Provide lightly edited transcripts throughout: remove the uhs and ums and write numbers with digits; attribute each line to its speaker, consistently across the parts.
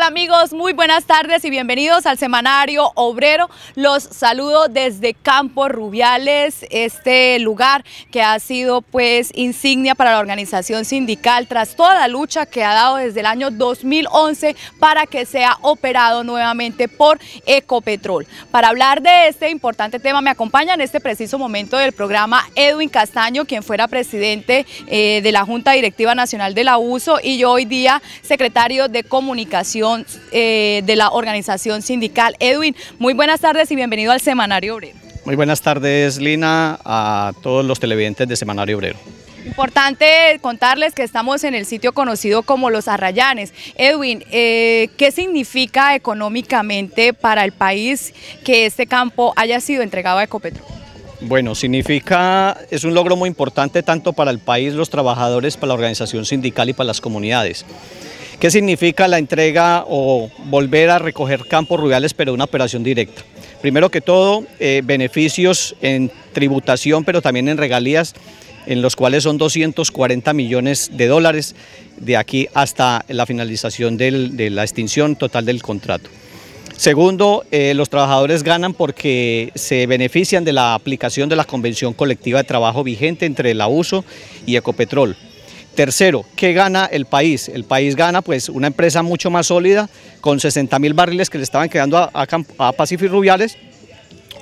Speaker 1: amigos? Muy buenas tardes y bienvenidos al Semanario Obrero. Los saludo desde Campo Rubiales, este lugar que ha sido pues insignia para la organización sindical tras toda la lucha que ha dado desde el año 2011 para que sea operado nuevamente por Ecopetrol. Para hablar de este importante tema me acompaña en este preciso momento del programa Edwin Castaño, quien fuera presidente de la Junta Directiva Nacional de la USO y yo hoy día secretario de Comunicación de la organización sindical. Edwin, muy buenas tardes y bienvenido al Semanario Obrero.
Speaker 2: Muy buenas tardes, Lina, a todos los televidentes de Semanario Obrero.
Speaker 1: Importante contarles que estamos en el sitio conocido como Los Arrayanes. Edwin, ¿qué significa económicamente para el país que este campo haya sido entregado a Ecopetrol?
Speaker 2: Bueno, es un logro muy importante tanto para el país, los trabajadores, para la organización sindical y para las comunidades. ¿Qué significa la entrega o volver a recoger campos rubiales pero una operación directa? Primero que todo, beneficios en tributación pero también en regalías, en los cuales son 240 millones de dólares de aquí hasta la finalización de la extinción total del contrato. Segundo, los trabajadores ganan porque se benefician de la aplicación de la Convención Colectiva de Trabajo vigente entre la USO y Ecopetrol. Tercero, ¿qué gana el país? El país gana pues una empresa mucho más sólida, con 60.000 barriles que le estaban quedando a Pacific Rubiales,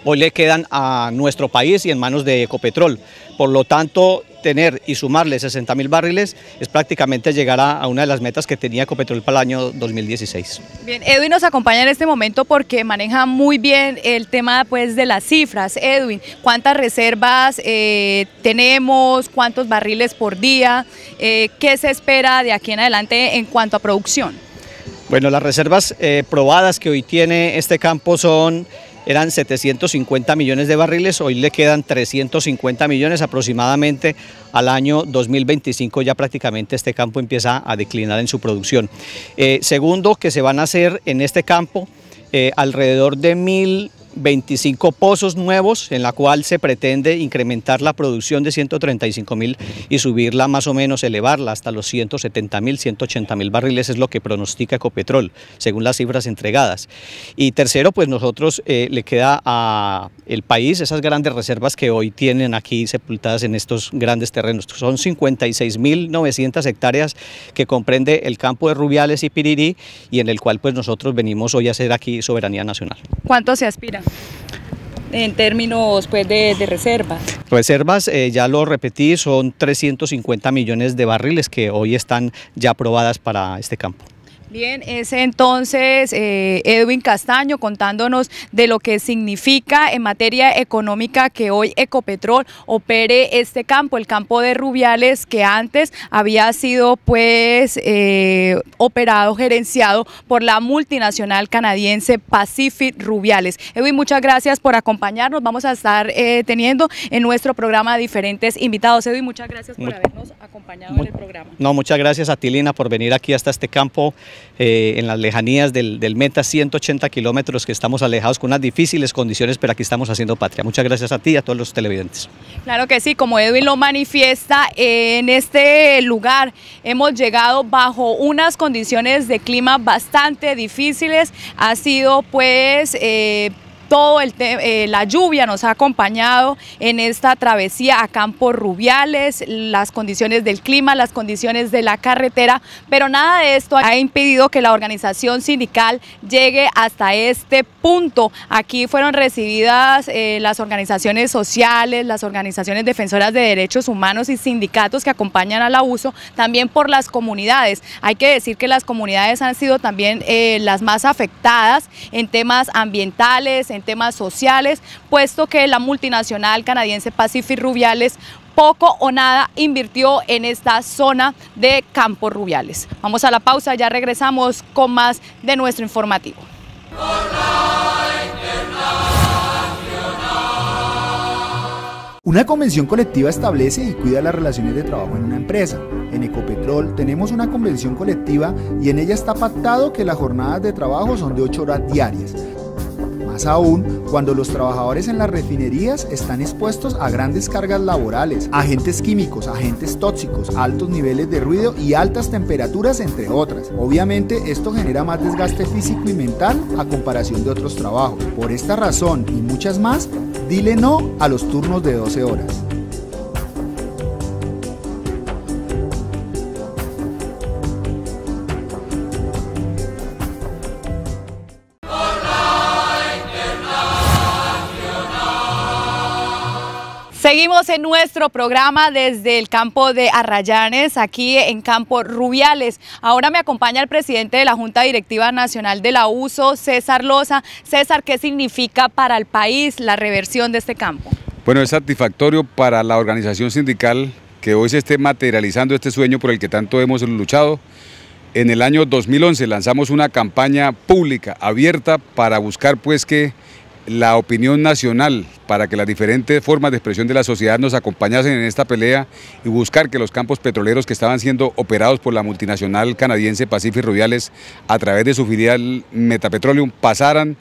Speaker 2: hoy le quedan a nuestro país y en manos de Ecopetrol. Por lo tanto, tener y sumarle 60.000 barriles es prácticamente llegar a una de las metas que tenía Ecopetrol para el año 2016.
Speaker 1: Bien, Edwin nos acompaña en este momento porque maneja muy bien el tema pues de las cifras. Edwin, ¿cuántas reservas tenemos? ¿Cuántos barriles por día? ¿Qué se espera de aquí en adelante en cuanto a producción?
Speaker 2: Bueno, las reservas probadas que hoy tiene este campo eran 750 millones de barriles, hoy le quedan 350 millones aproximadamente. Al año 2025 ya prácticamente este campo empieza a declinar en su producción. Segundo, que se van a hacer en este campo alrededor de 1.025 pozos nuevos, en la cual se pretende incrementar la producción de 135.000 y subirla más o menos, elevarla hasta los 170.000, 180.000 barriles, es lo que pronostica Ecopetrol, según las cifras entregadas. Y tercero, pues nosotros le queda al país esas grandes reservas que hoy tienen aquí sepultadas en estos grandes terrenos. Son 56.900 hectáreas que comprende el campo de Rubiales y Pirirí y en el cual pues nosotros venimos hoy a hacer aquí soberanía nacional.
Speaker 1: ¿Cuánto se aspira en términos pues de reservas?
Speaker 2: Reservas, ya lo repetí, son 350 millones de barriles que hoy están ya aprobadas para este campo.
Speaker 1: Bien, es entonces Edwin Castaño contándonos de lo que significa en materia económica que hoy Ecopetrol opere este campo, el campo de Rubiales, que antes había sido pues operado, gerenciado por la multinacional canadiense Pacific Rubiales. Edwin, muchas gracias por acompañarnos, vamos a estar teniendo en nuestro programa diferentes invitados. Edwin, muchas gracias por habernos acompañado en el programa.
Speaker 2: No, muchas gracias a ti, Lina, por venir aquí hasta este campo. En las lejanías del Meta, 180 kilómetros, que estamos alejados con unas difíciles condiciones, pero aquí estamos haciendo patria. Muchas gracias a ti y a todos los televidentes.
Speaker 1: Claro que sí, como Edwin lo manifiesta, en este lugar hemos llegado bajo unas condiciones de clima bastante difíciles. Ha sido pues la lluvia nos ha acompañado en esta travesía a Campo Rubiales, las condiciones del clima, las condiciones de la carretera, pero nada de esto ha impedido que la organización sindical llegue hasta este punto. Aquí fueron recibidas las organizaciones sociales, las organizaciones defensoras de derechos humanos y sindicatos que acompañan a la USO, también por las comunidades. Hay que decir que las comunidades han sido también las más afectadas en temas ambientales, en temas sociales, puesto que la multinacional canadiense Pacific Rubiales poco o nada invirtió en esta zona de Campo Rubiales. Vamos a la pausa, ya regresamos con más de nuestro informativo.
Speaker 3: Una convención colectiva establece y cuida las relaciones de trabajo en una empresa. En Ecopetrol tenemos una convención colectiva y en ella está pactado que las jornadas de trabajo son de 8 horas diarias. Más aún, cuando los trabajadores en las refinerías están expuestos a grandes cargas laborales, agentes químicos, agentes tóxicos, altos niveles de ruido y altas temperaturas, entre otras. Obviamente, esto genera más desgaste físico y mental a comparación de otros trabajos. Por esta razón y muchas más, dile no a los turnos de 12 horas.
Speaker 1: Seguimos en nuestro programa desde el campo de Arrayanes, aquí en Campo Rubiales. Ahora me acompaña el presidente de la Junta Directiva Nacional de la USO, César Loza. César, ¿qué significa para el país la reversión de este campo?
Speaker 4: Bueno, es satisfactorio para la organización sindical que hoy se esté materializando este sueño por el que tanto hemos luchado. En el año 2011 lanzamos una campaña pública, abierta, para buscar pues que la opinión nacional, para que las diferentes formas de expresión de la sociedad nos acompañasen en esta pelea y buscar que los campos petroleros que estaban siendo operados por la multinacional canadiense Pacific Rubiales a través de su filial Metapetroleum pasaran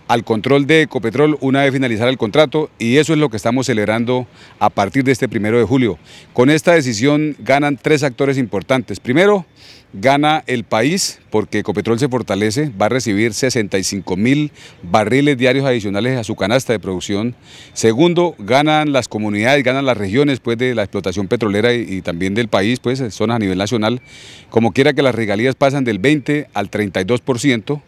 Speaker 4: al control de Ecopetrol una vez finalizara el contrato, y eso es lo que estamos celebrando a partir de este 1 de julio. Con esta decisión ganan 3 actores importantes. Primero, gana el país porque Ecopetrol se fortalece, va a recibir 65.000 barriles diarios adicionales a su canasta de producción. Segundo, ganan las comunidades, ganan las regiones pues, de la explotación petrolera y también del país, pues zonas a nivel nacional. Como quiera que las regalías pasan del 20 al 32%.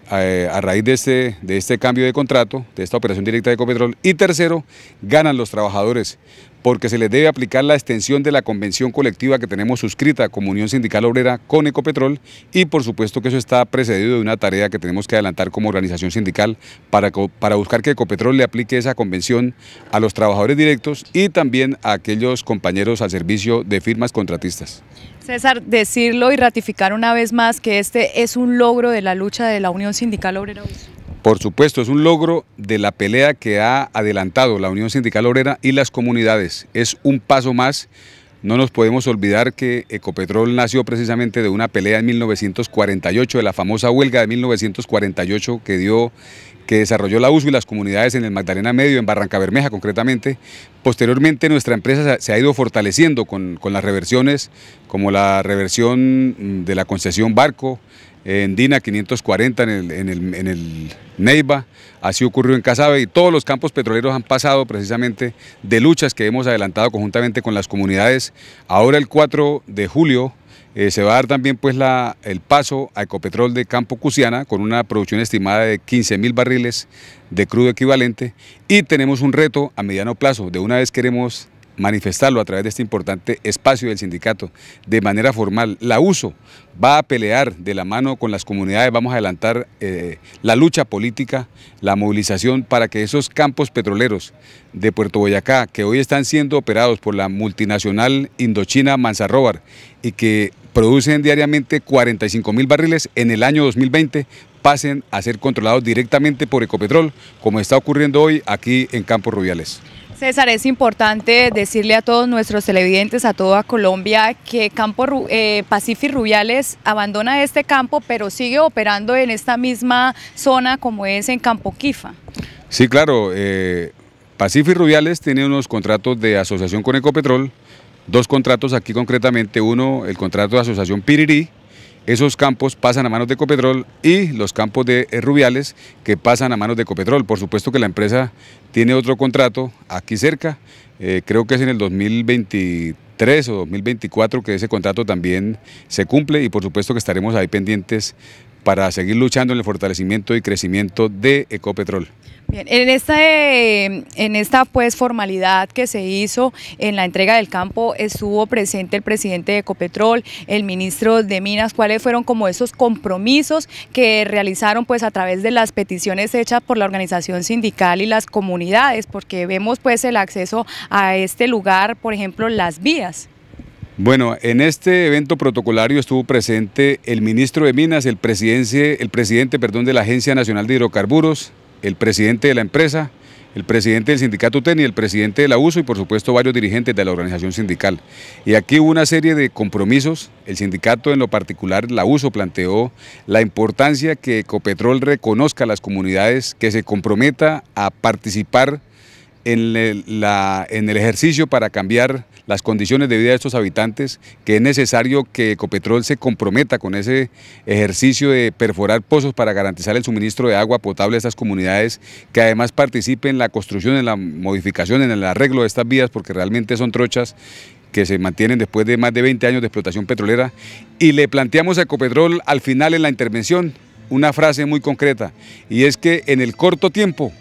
Speaker 4: A raíz de este cambio de contrato, de esta operación directa de Ecopetrol. Y tercero, ganan los trabajadores, porque se les debe aplicar la extensión de la convención colectiva que tenemos suscrita como Unión Sindical Obrera con Ecopetrol, y por supuesto que eso está precedido de una tarea que tenemos que adelantar como organización sindical para buscar que Ecopetrol le aplique esa convención a los trabajadores directos y también a aquellos compañeros al servicio de firmas contratistas.
Speaker 1: César, decirlo y ratificar una vez más que este es un logro de la lucha de la Unión Sindical Obrera.
Speaker 4: Por supuesto, es un logro de la pelea que ha adelantado la Unión Sindical Obrera y las comunidades. Es un paso más. No nos podemos olvidar que Ecopetrol nació precisamente de una pelea en 1948, de la famosa huelga de 1948 que desarrolló la USO y las comunidades en el Magdalena Medio, en Barrancabermeja concretamente. Posteriormente nuestra empresa se ha ido fortaleciendo con las reversiones, como la reversión de la concesión Barco, en DINA 540 en el Neiva, así ocurrió en Casabe, y todos los campos petroleros han pasado precisamente de luchas que hemos adelantado conjuntamente con las comunidades. Ahora el 4 de julio se va a dar también pues el paso a Ecopetrol de Campo Cusiana con una producción estimada de 15.000 barriles de crudo equivalente, y tenemos un reto a mediano plazo. De una vez queremos manifestarlo a través de este importante espacio del sindicato de manera formal. La USO va a pelear de la mano con las comunidades, vamos a adelantar la lucha política, la movilización para que esos campos petroleros de Puerto Boyacá, que hoy están siendo operados por la multinacional indochina Manzarrobar y que producen diariamente 45.000 barriles, en el año 2020 pasen a ser controlados directamente por Ecopetrol, como está ocurriendo hoy aquí en Campo Rubiales.
Speaker 1: César, es importante decirle a todos nuestros televidentes, a toda Colombia, que Pacific Rubiales abandona este campo, pero sigue operando en esta misma zona como es en Campo Quifa.
Speaker 4: Sí, claro. Pacific Rubiales tiene unos contratos de asociación con Ecopetrol, 2 contratos aquí concretamente, uno el contrato de asociación Pirirí. Esos campos pasan a manos de Ecopetrol, y los campos de Rubiales que pasan a manos de Ecopetrol. Por supuesto que la empresa tiene otro contrato aquí cerca, creo que es en el 2023 o 2024 que ese contrato también se cumple, y por supuesto que estaremos ahí pendientes para seguir luchando en el fortalecimiento y crecimiento de Ecopetrol.
Speaker 1: Bien, en esta pues formalidad que se hizo en la entrega del campo estuvo presente el presidente de Ecopetrol, el ministro de Minas. ¿Cuáles fueron como esos compromisos que realizaron pues a través de las peticiones hechas por la organización sindical y las comunidades? Porque vemos pues el acceso a este lugar, por ejemplo, las vías.
Speaker 4: Bueno, en este evento protocolario estuvo presente el ministro de Minas, el presidente de la Agencia Nacional de Hidrocarburos, el presidente de la empresa, el presidente del sindicato TENI, el presidente de la USO y por supuesto varios dirigentes de la organización sindical. Y aquí hubo una serie de compromisos. El sindicato, en lo particular la USO, planteó la importancia que Ecopetrol reconozca a las comunidades, que se comprometa a participar en el ejercicio para cambiar las condiciones de vida de estos habitantes, que es necesario que Ecopetrol se comprometa con ese ejercicio de perforar pozos para garantizar el suministro de agua potable a estas comunidades, que además participe en la construcción, en la modificación, en el arreglo de estas vías, porque realmente son trochas que se mantienen después de más de 20 años de explotación petrolera. Y le planteamos a Ecopetrol al final en la intervención una frase muy concreta, y es que en el corto tiempo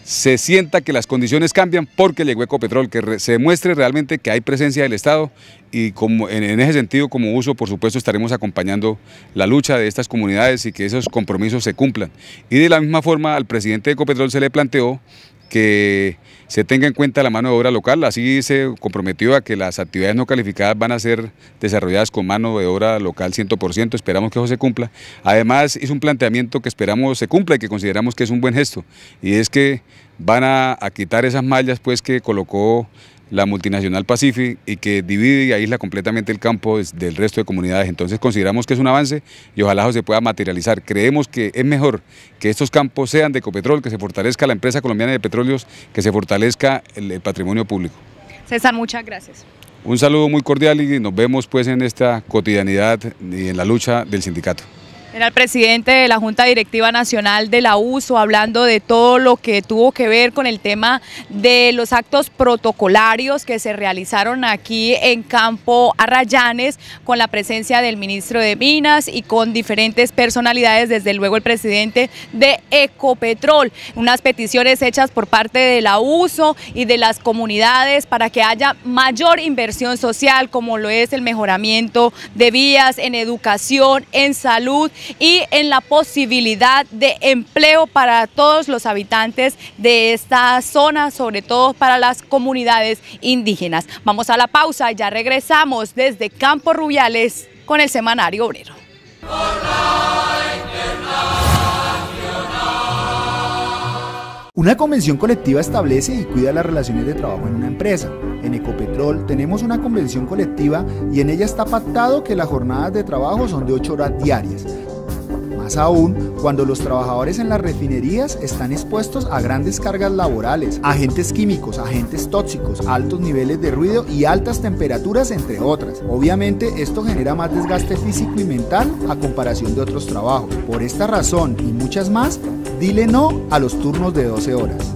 Speaker 4: se sienta que las condiciones cambian porque llegó Ecopetrol, que se demuestre realmente que hay presencia del Estado, y como en ese sentido, como USO, por supuesto, estaremos acompañando la lucha de estas comunidades y que esos compromisos se cumplan. Y de la misma forma al presidente de Ecopetrol se le planteó que se tenga en cuenta la mano de obra local, así se comprometió a que las actividades no calificadas van a ser desarrolladas con mano de obra local 100%, esperamos que eso se cumpla. Además hizo un planteamiento que esperamos se cumpla y que consideramos que es un buen gesto, y es que van a quitar esas mallas pues que colocó la multinacional Pacific y que divide y aísla completamente el campo del resto de comunidades. Entonces consideramos que es un avance y ojalá eso se pueda materializar. Creemos que es mejor que estos campos sean de Ecopetrol, que se fortalezca la empresa colombiana de petróleos, que se fortalezca el patrimonio público.
Speaker 1: César, muchas gracias.
Speaker 4: Un saludo muy cordial y nos vemos pues en esta cotidianidad y en la lucha del sindicato.
Speaker 1: Era el presidente de la Junta Directiva Nacional de la USO hablando de todo lo que tuvo que ver con el tema de los actos protocolarios que se realizaron aquí en Campo Arrayanes con la presencia del ministro de Minas y con diferentes personalidades, desde luego el presidente de Ecopetrol. Unas peticiones hechas por parte de la USO y de las comunidades para que haya mayor inversión social, como lo es el mejoramiento de vías, en educación, en salud y en la posibilidad de empleo para todos los habitantes de esta zona, sobre todo para las comunidades indígenas. Vamos a la pausa y ya regresamos desde Campo Rubiales con el Semanario Obrero.
Speaker 3: Una convención colectiva establece y cuida las relaciones de trabajo en una empresa. En Ecopetrol tenemos una convención colectiva y en ella está pactado que las jornadas de trabajo son de 8 horas diarias. Más aún, cuando los trabajadores en las refinerías están expuestos a grandes cargas laborales, agentes químicos, agentes tóxicos, altos niveles de ruido y altas temperaturas, entre otras. Obviamente, esto genera más desgaste físico y mental a comparación de otros trabajos. Por esta razón y muchas más, dile no a los turnos de 12 horas.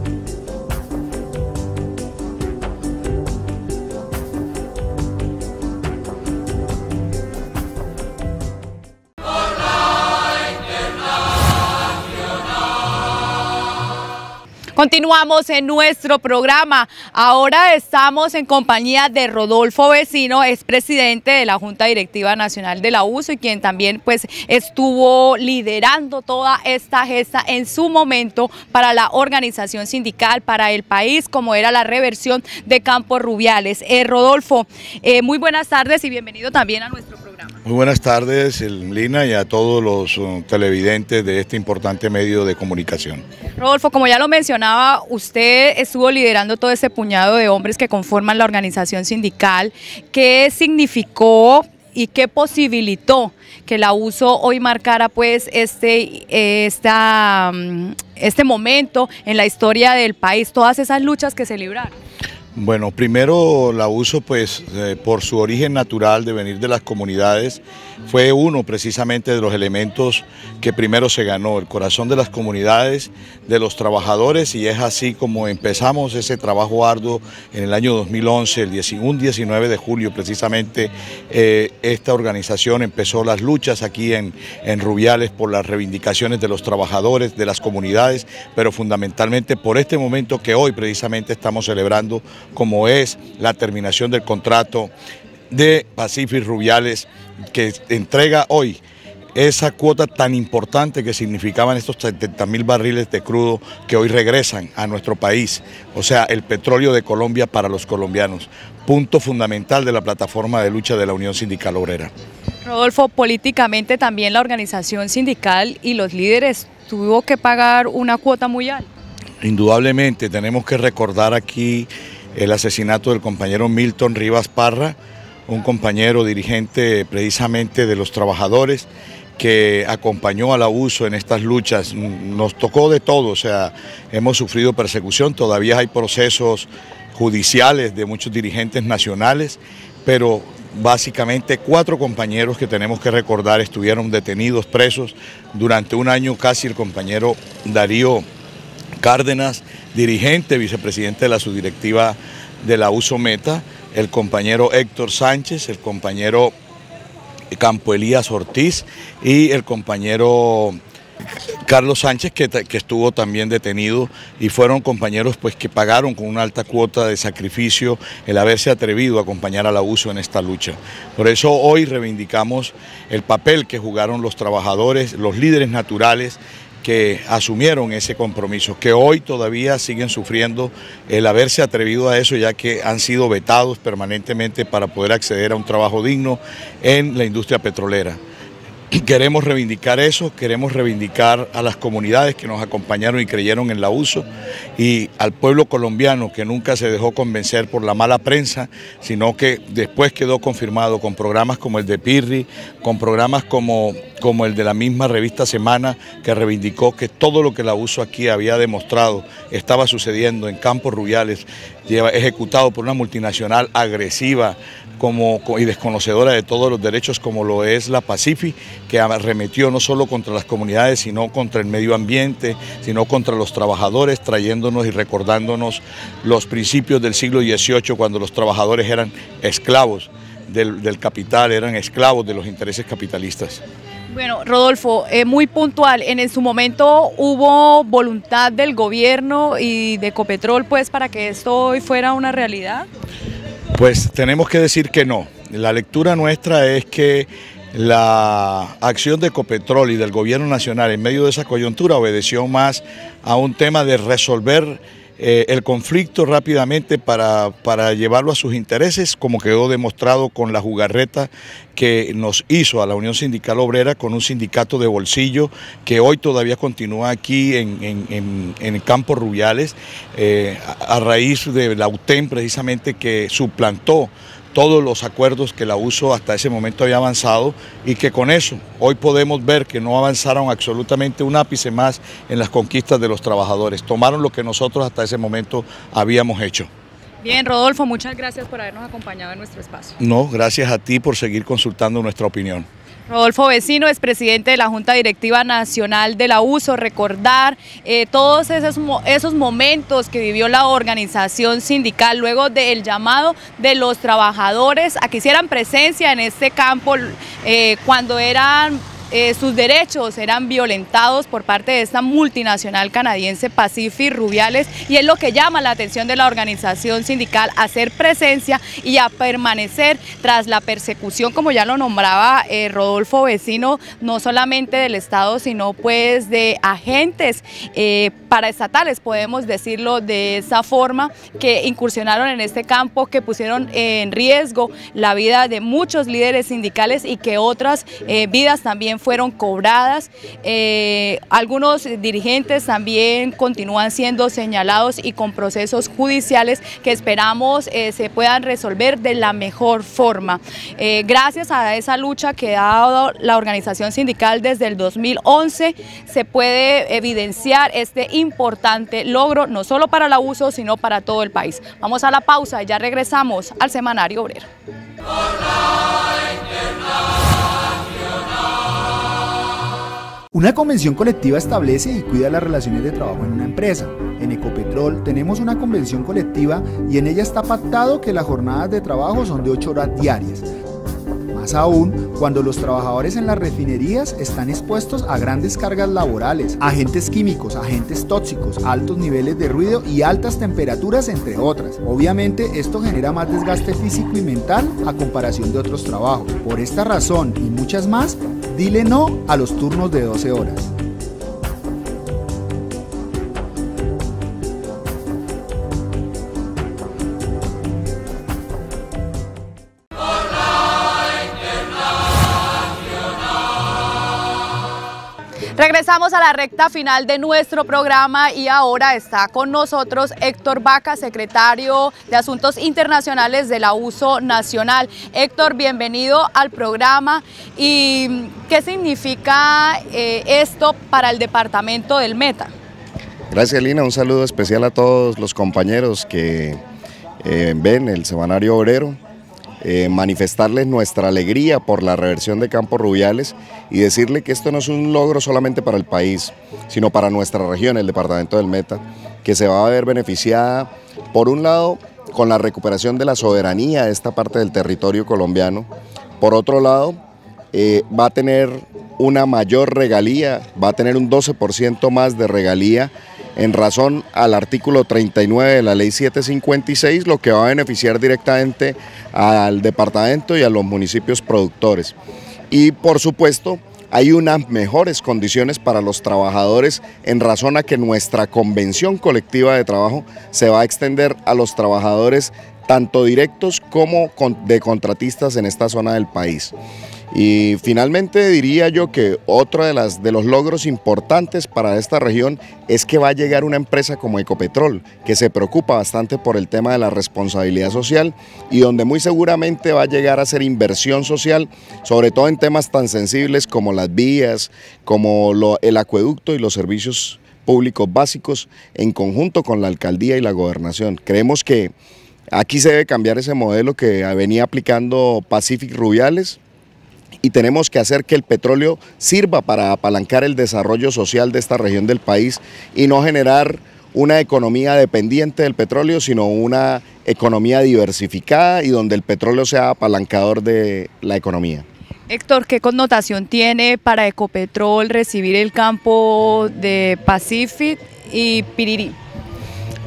Speaker 1: Continuamos en nuestro programa. Ahora estamos en compañía de Rodolfo Vecino, expresidente de la Junta Directiva Nacional de la USO y quien también pues estuvo liderando toda esta gesta en su momento para la organización sindical, para el país, como era la reversión de Campo Rubiales. Rodolfo, muy buenas tardes y bienvenido también a nuestro programa.
Speaker 5: Muy buenas tardes, Lina, y a todos los televidentes de este importante medio de comunicación.
Speaker 1: Rodolfo, como ya lo mencionaba, usted estuvo liderando todo ese puñado de hombres que conforman la organización sindical. ¿Qué significó y qué posibilitó que la USO hoy marcara pues este momento en la historia del país, todas esas luchas que se libraron?
Speaker 5: Bueno, primero la USO pues por su origen natural de venir de las comunidades fue uno precisamente de los elementos que primero se ganó, el corazón de las comunidades, de los trabajadores, y es así como empezamos ese trabajo arduo en el año 2011, un 19 de julio precisamente esta organización empezó las luchas aquí en Rubiales por las reivindicaciones de los trabajadores, de las comunidades, pero fundamentalmente por este momento que hoy precisamente estamos celebrando, como es la terminación del contrato de Pacific Rubiales, que entrega hoy esa cuota tan importante que significaban estos 70.000 barriles de crudo que hoy regresan a nuestro país, o sea, el petróleo de Colombia para los colombianos, punto fundamental de la plataforma de lucha de la Unión Sindical Obrera.
Speaker 1: Rodolfo, políticamente también la organización sindical y los líderes tuvo que pagar una cuota muy alta.
Speaker 5: Indudablemente tenemos que recordar aquí el asesinato del compañero Milton Rivas Parra, un compañero dirigente precisamente de los trabajadores que acompañó a la USO en estas luchas. Nos tocó de todo, o sea, hemos sufrido persecución, todavía hay procesos judiciales de muchos dirigentes nacionales, pero básicamente 4 compañeros que tenemos que recordar estuvieron detenidos, presos durante un año casi. El compañero Darío Cárdenas, dirigente, vicepresidente de la subdirectiva de la USO Meta, el compañero Héctor Sánchez, el compañero Campo Elías Ortiz y el compañero Carlos Sánchez, que estuvo también detenido, y fueron compañeros pues que pagaron con una alta cuota de sacrificio el haberse atrevido a acompañar a la USO en esta lucha. Por eso hoy reivindicamos el papel que jugaron los trabajadores, los líderes naturales que asumieron ese compromiso, que hoy todavía siguen sufriendo el haberse atrevido a eso, ya que han sido vetados permanentemente para poder acceder a un trabajo digno en la industria petrolera. Queremos reivindicar eso, queremos reivindicar a las comunidades que nos acompañaron y creyeron en la USO, y al pueblo colombiano que nunca se dejó convencer por la mala prensa, sino que después quedó confirmado con programas como el de Pirri, con programas como el de la misma revista Semana, que reivindicó que todo lo que la USO aquí había demostrado estaba sucediendo en Campos Rubiales, ejecutado por una multinacional agresiva y desconocedora de todos los derechos, como lo es la Pacific, que arremetió no solo contra las comunidades, sino contra el medio ambiente, sino contra los trabajadores, trayéndonos y recordándonos los principios del siglo XVIII, cuando los trabajadores eran esclavos del capital, eran esclavos de los intereses capitalistas.
Speaker 1: Bueno, Rodolfo, muy puntual, en su momento hubo voluntad del gobierno y de Ecopetrol pues para que esto hoy fuera una realidad.
Speaker 5: Pues tenemos que decir que no. La lectura nuestra es que la acción de Ecopetrol y del gobierno nacional en medio de esa coyuntura obedeció más a un tema de resolver el conflicto rápidamente para llevarlo a sus intereses, como quedó demostrado con la jugarreta que nos hizo a la Unión Sindical Obrera con un sindicato de bolsillo que hoy todavía continúa aquí en Campos Rubiales, a raíz de la UTEM precisamente, que suplantó todos los acuerdos que la USO hasta ese momento había avanzado, y que con eso hoy podemos ver que no avanzaron absolutamente un ápice más en las conquistas de los trabajadores. Tomaron lo que nosotros hasta ese momento habíamos hecho.
Speaker 1: Bien, Rodolfo, muchas gracias por habernos acompañado en nuestro espacio.
Speaker 5: No, gracias a ti por seguir consultando nuestra opinión.
Speaker 1: Rodolfo Vecino es presidente de la Junta Directiva Nacional de la USO. Recordar todos esos momentos que vivió la organización sindical luego del llamado de los trabajadores a que hicieran presencia en este campo cuando sus derechos eran violentados por parte de esta multinacional canadiense Pacific Rubiales, y es lo que llama la atención de la organización sindical, a hacer presencia y a permanecer tras la persecución, como ya lo nombraba Rodolfo Vecino, no solamente del Estado, sino pues de agentes paraestatales, podemos decirlo de esa forma, que incursionaron en este campo, que pusieron en riesgo la vida de muchos líderes sindicales y que otras vidas también fueron cobradas. Algunos dirigentes también continúan siendo señalados y con procesos judiciales que esperamos se puedan resolver de la mejor forma. Gracias a esa lucha que ha dado la organización sindical desde el 2011, se puede evidenciar este importante logro, no solo para la USO, sino para todo el país. Vamos a la pausa y ya regresamos al Semanario Obrero.
Speaker 3: Una convención colectiva establece y cuida las relaciones de trabajo en una empresa. En Ecopetrol tenemos una convención colectiva y en ella está pactado que las jornadas de trabajo son de 8 horas diarias. Más aún, cuando los trabajadores en las refinerías están expuestos a grandes cargas laborales, agentes químicos, agentes tóxicos, altos niveles de ruido y altas temperaturas, entre otras. Obviamente, esto genera más desgaste físico y mental a comparación de otros trabajos. Por esta razón y muchas más, dile no a los turnos de 12 horas.
Speaker 1: Regresamos a la recta final de nuestro programa y ahora está con nosotros Héctor Vaca, secretario de Asuntos Internacionales de la USO Nacional. Héctor, bienvenido al programa. ¿Y qué significa esto para el departamento del Meta?
Speaker 6: Gracias, Lina. Un saludo especial a todos los compañeros que ven el Semanario Obrero. Manifestarles nuestra alegría por la reversión de Campo Rubiales y decirle que esto no es un logro solamente para el país, sino para nuestra región, el departamento del Meta, que se va a ver beneficiada, por un lado, con la recuperación de la soberanía de esta parte del territorio colombiano, por otro lado, va a tener una mayor regalía, va a tener un 12% más de regalía, en razón al artículo 39 de la ley 756, lo que va a beneficiar directamente al departamento y a los municipios productores. Y por supuesto, hay unas mejores condiciones para los trabajadores en razón a que nuestra convención colectiva de trabajo se va a extender a los trabajadores tanto directos como de contratistas en esta zona del país. Y finalmente diría yo que otro de los logros importantes para esta región es que va a llegar una empresa como Ecopetrol, que se preocupa bastante por el tema de la responsabilidad social y donde muy seguramente va a llegar a hacer inversión social, sobre todo en temas tan sensibles como las vías, como el acueducto y los servicios públicos básicos en conjunto con la alcaldía y la gobernación. Creemos que aquí se debe cambiar ese modelo que venía aplicando Pacific Rubiales, y tenemos que hacer que el petróleo sirva para apalancar el desarrollo social de esta región del país y no generar una economía dependiente del petróleo, sino una economía diversificada y donde el petróleo sea apalancador de la economía.
Speaker 1: Héctor, ¿qué connotación tiene para Ecopetrol recibir el campo de Pacific y Pirirí?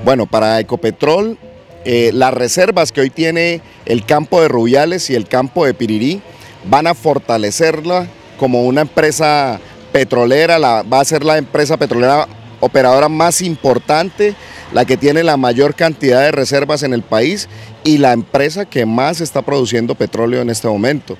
Speaker 6: Bueno, para Ecopetrol, las reservas que hoy tiene el campo de Rubiales y el campo de Pirirí van a fortalecerla como una empresa petrolera, va a ser la empresa petrolera operadora más importante, la que tiene la mayor cantidad de reservas en el país y la empresa que más está produciendo petróleo en este momento.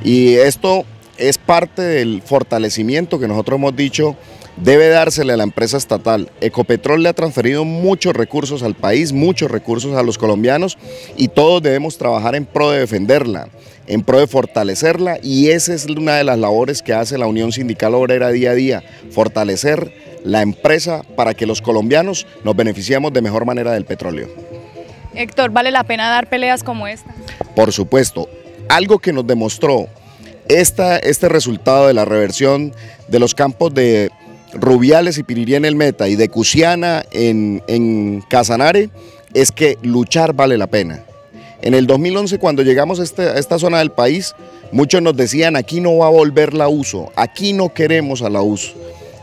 Speaker 6: Y esto es parte del fortalecimiento que nosotros hemos dicho debe dársele a la empresa estatal. Ecopetrol le ha transferido muchos recursos al país, muchos recursos a los colombianos y todos debemos trabajar en pro de defenderla, en pro de fortalecerla, y esa es una de las labores que hace la Unión Sindical Obrera día a día, fortalecer la empresa para que los colombianos nos beneficiemos de mejor manera del petróleo.
Speaker 1: Héctor, ¿vale la pena dar peleas como esta?
Speaker 6: Por supuesto, algo que nos demostró este resultado de la reversión de los campos de Rubiales y Pirirí en el Meta y de Cusiana en Casanare es que luchar vale la pena. En el 2011, cuando llegamos a esta zona del país, muchos nos decían aquí no va a volver la USO, aquí no queremos a la USO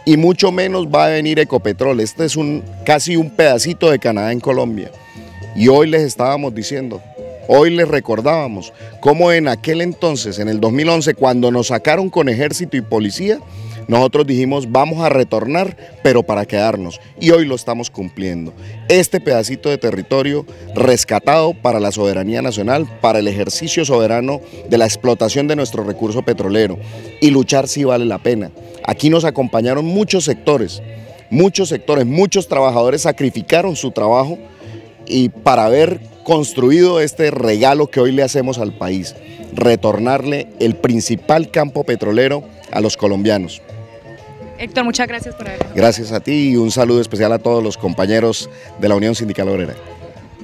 Speaker 6: y mucho menos va a venir Ecopetrol. Este es casi un pedacito de Canadá en Colombia y hoy les estábamos diciendo, hoy les recordábamos cómo en aquel entonces, en el 2011, cuando nos sacaron con ejército y policía, nosotros dijimos vamos a retornar, pero para quedarnos, y hoy lo estamos cumpliendo. Este pedacito de territorio rescatado para la soberanía nacional, para el ejercicio soberano de la explotación de nuestro recurso petrolero, y luchar sí vale la pena. Aquí nos acompañaron muchos sectores, muchos trabajadores sacrificaron su trabajo y para haber construido este regalo que hoy le hacemos al país, retornarle el principal campo petrolero a los colombianos.
Speaker 1: Héctor, muchas gracias por haber venido.
Speaker 6: Gracias a ti y un saludo especial a todos los compañeros de la Unión Sindical Obrera.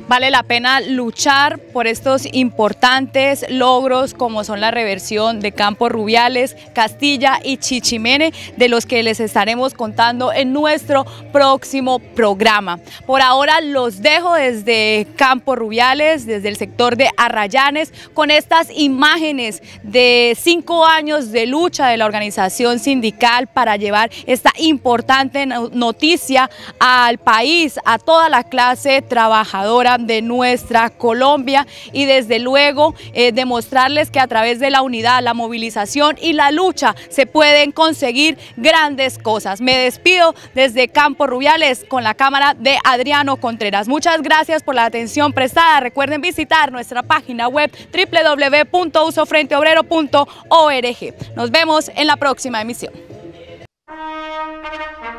Speaker 1: Vale la pena luchar por estos importantes logros como son la reversión de Campo Rubiales, Castilla y Chichimene, de los que les estaremos contando en nuestro próximo programa. Por ahora los dejo desde Campo Rubiales, desde el sector de Arrayanes, con estas imágenes de 5 años de lucha de la organización sindical para llevar esta importante noticia al país, a toda la clase trabajadora de nuestra Colombia, y desde luego demostrarles que a través de la unidad, la movilización y la lucha se pueden conseguir grandes cosas. Me despido desde Campo Rubiales con la cámara de Adriano Contreras. Muchas gracias por la atención prestada. Recuerden visitar nuestra página web www.usofrenteobrero.org. Nos vemos en la próxima emisión.
Speaker 7: Música